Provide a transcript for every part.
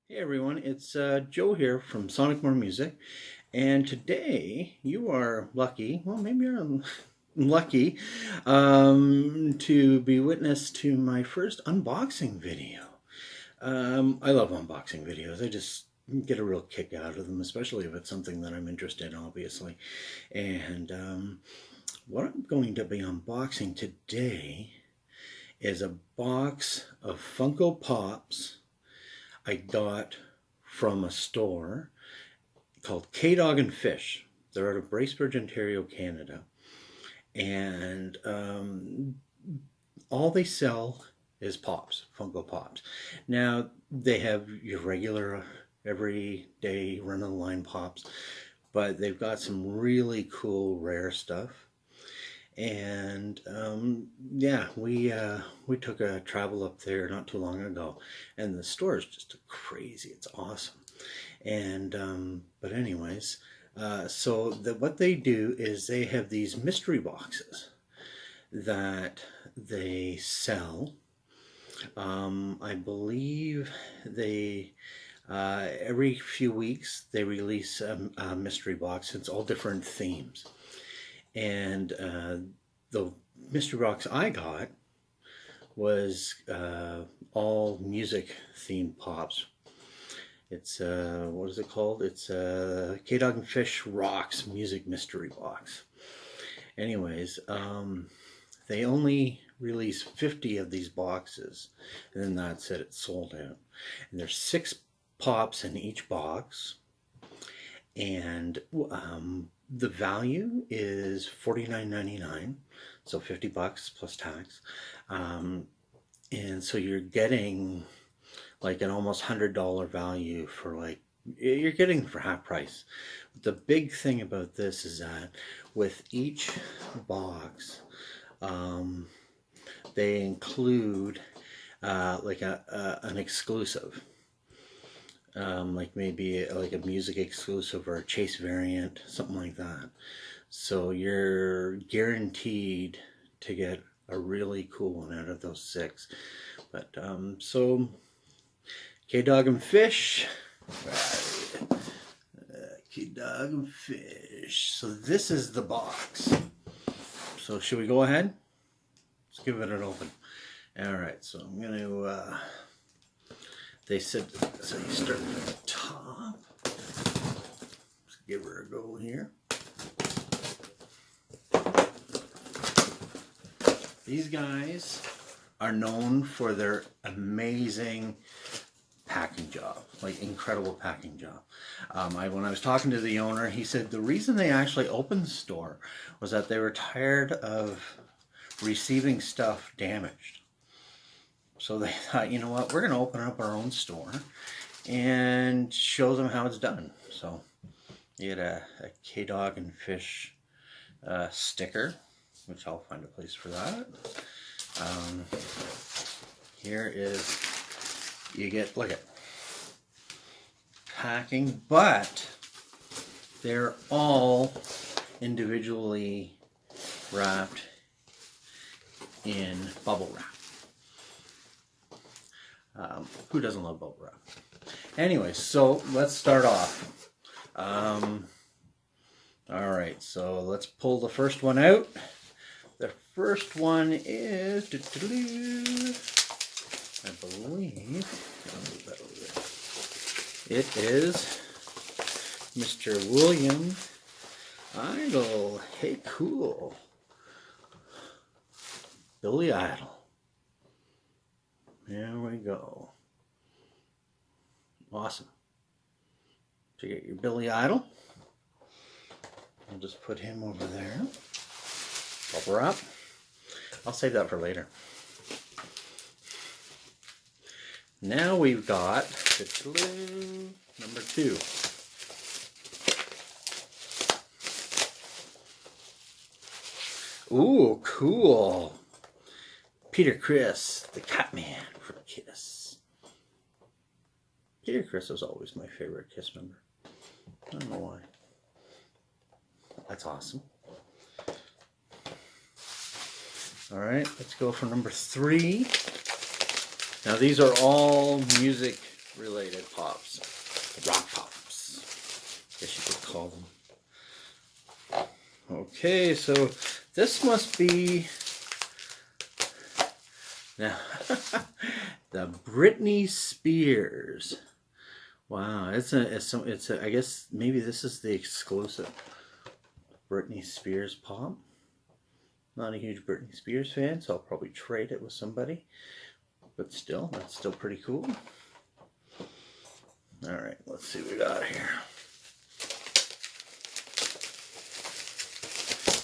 Hey everyone, it's Joe here from Sonic More Music, and today you are lucky, well maybe you're lucky, to be witness to my first unboxing video. I love unboxing videos. I just get a real kick out of them, especially if it's something that I'm interested in, obviously. And what I'm going to be unboxing today is a box of Funko Pops I got from a store called K-Dog and Fish. They're out of Bracebridge, Ontario, Canada. And all they sell is Pops, Funko Pops. Now, they have your regular, everyday, run-of-the-line Pops, but they've got some really cool, rare stuff. And yeah, we took a travel up there not too long ago, and the store is just crazy. It's awesome. And but anyways, what they do is they have these mystery boxes that they sell. I believe they every few weeks they release a mystery box. It's all different themes. And the mystery box I got was all music themed pops. It's what is it called? It's K-Dog and Fish Rocks Music Mystery Box. Anyways, they only release 50 of these boxes, and then that's it. It's sold out. And there's 6 pops in each box, and the value is $49.99, so $50 plus tax. And so you're getting like an almost $100 value for you're getting for half price. The big thing about this is that with each box, they include an exclusive. Like maybe like a music exclusive or a chase variant, something like that. So you're guaranteed to get a really cool one out of those 6. But so K-Dog and Fish. K-Dog and Fish. So this is the box. So should we go ahead? Let's give it an open. Alright, so I'm going to... They said, so you start from the top. Let's give her a go here. These guys are known for their amazing packing job, like incredible packing job. When I was talking to the owner, he said the reason they actually opened the store was that they were tired of receiving stuff damaged. So they thought, you know what, we're going to open up our own store and show them how it's done. So you get a K-Dog and Fish sticker, which I'll find a place for that. Here is, you get, look at, packing, but they're all individually wrapped in bubble wrap. Who doesn't love bubble wrap? Anyway, so let's start off. Alright, so let's pull the first one out. The first one is, I believe, it is Mr. William Idol. Hey, cool. Billy Idol. There we go. Awesome. So you get your Billy Idol. I'll just put him over there. Bubble wrap. I'll save that for later. Now we've got number 2. Ooh, cool. Peter Criss, the Catman from Kiss. Peter Criss was always my favorite Kiss member. I don't know why. That's awesome. Alright, let's go for number 3. Now these are all music related pops. Rock pops, guess you could call them. Okay, so this must be now the Britney Spears. Wow, it's a I guess maybe this is the exclusive Britney Spears pop. Not a huge Britney Spears fan, so I'll probably trade it with somebody. But still, that's still pretty cool. Alright, let's see what we got here.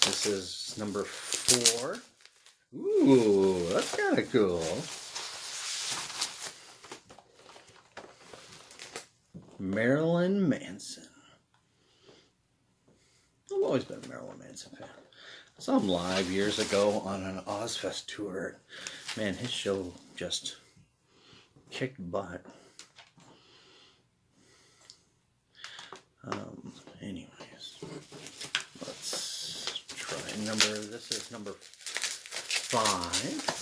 This is number 4. Ooh, that's kind of cool. Marilyn Manson. I've always been a Marilyn Manson fan. I saw him live years ago on an Ozfest tour. Man, his show just kicked butt. Anyways, let's try this is number 5.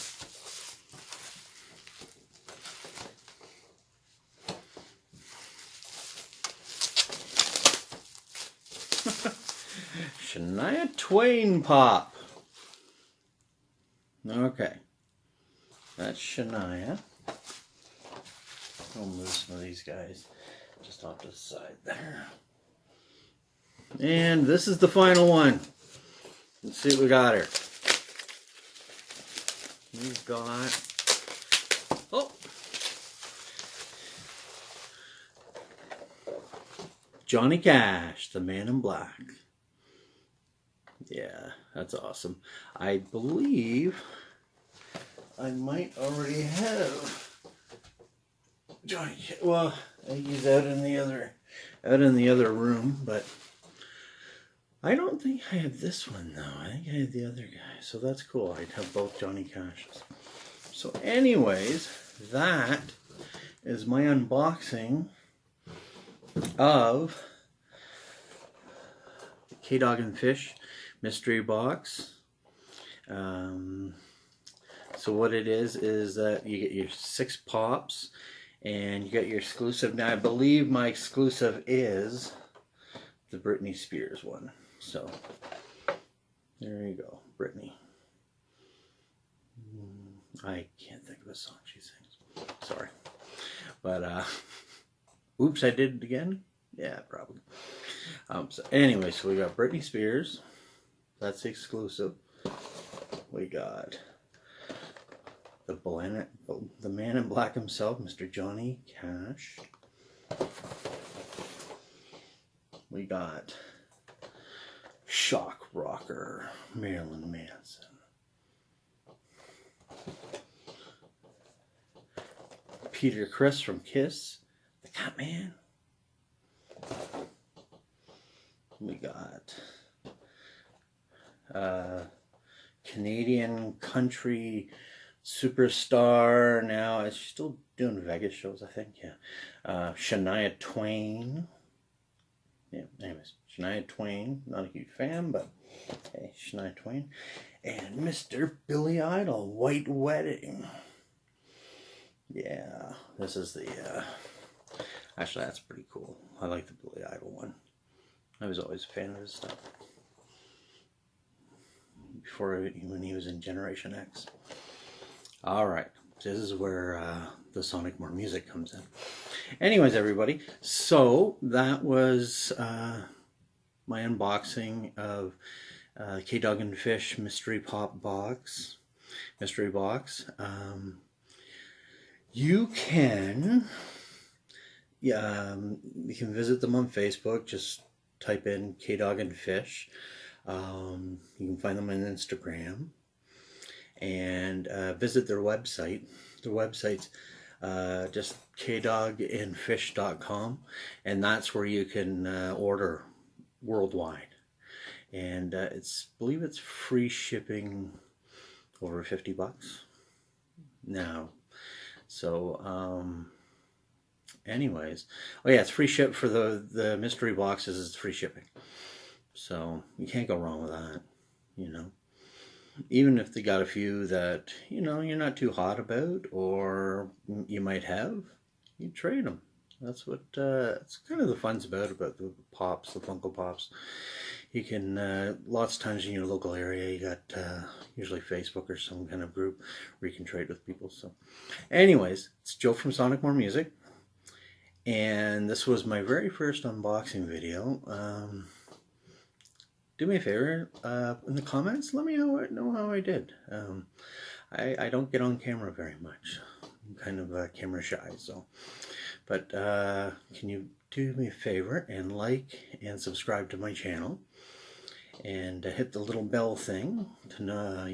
Shania Twain pop. Okay. That's Shania. I'll move some of these guys just off to the side there. And this is the final one. Let's see what we got here. We've got... Oh! Johnny Cash, the Man in Black. Yeah, that's awesome. I believe I might already have Johnny Cash. Well, he's out in the other room, but I don't think I have this one though. I think I have the other guy. So that's cool. I'd have both Johnny Cashes. So anyways, that is my unboxing of K-Dog and Fish mystery box. So what it is that you get your 6 pops and you get your exclusive. Now I believe my exclusive is the Britney Spears one. So there you go, Britney. I can't think of a song she sings. Sorry. But oops, I did it again? Yeah, probably. So anyway, so we got Britney Spears. That's the exclusive. We got the Man in Black himself, Mr. Johnny Cash. We got shock rocker Marilyn Manson. Peter Criss from Kiss, the Catman. We got Canadian country superstar. Now is she still doing Vegas shows? I think, yeah. Shania Twain. Yeah, anyways, Shania Twain. Not a huge fan, but hey, Shania Twain. And Mr. Billy Idol, White Wedding. Yeah, this is the, actually that's pretty cool. I like the Billy Idol one. I was always a fan of his stuff. When he was in Generation X. Alright, this is where the Sonic More Music comes in. Anyways, everybody, so that was my unboxing of K-Dog and Fish Mystery Box. You can visit them on Facebook. Just type in K-Dog and Fish. You can find them on Instagram and visit their website. Their website's just kdogandfish.com, and that's where you can order worldwide. And I believe it's free shipping over $50 now. So anyways, oh yeah, it's free ship for the mystery boxes. It's free shipping, so you can't go wrong with that, you know. Even if they got a few that, you know, you're not too hot about, or you might have, you trade them. That's what that's kind of the fun's about the pops, the Funko Pops. You can lots of times in your local area, you got usually Facebook or some kind of group where you can trade with people. So, anyways, it's Joe from Sonic More Music, and this was my very first unboxing video. Do me a favor, in the comments, let me know how I did. I don't get on camera very much. I'm kind of camera shy, so. But can you do me a favor and like and subscribe to my channel, and hit the little bell thing to know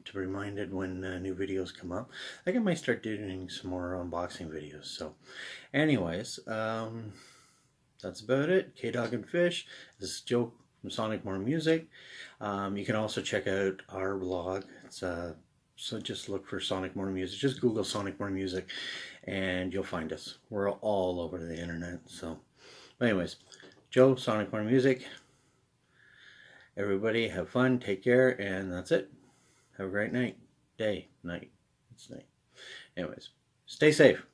to be reminded when new videos come up. I think I might start doing some more unboxing videos. So, anyways, that's about it. K-Dog and Fish. This is Joe from Sonic More Music. You can also check out our blog. It's so just look for Sonic More Music. Just Google Sonic More Music and you'll find us. We're all over the internet. So, but anyways, Joe, Sonic More Music. Everybody have fun, take care, and that's it. Have a great night. Day, night. It's night. Anyways, stay safe.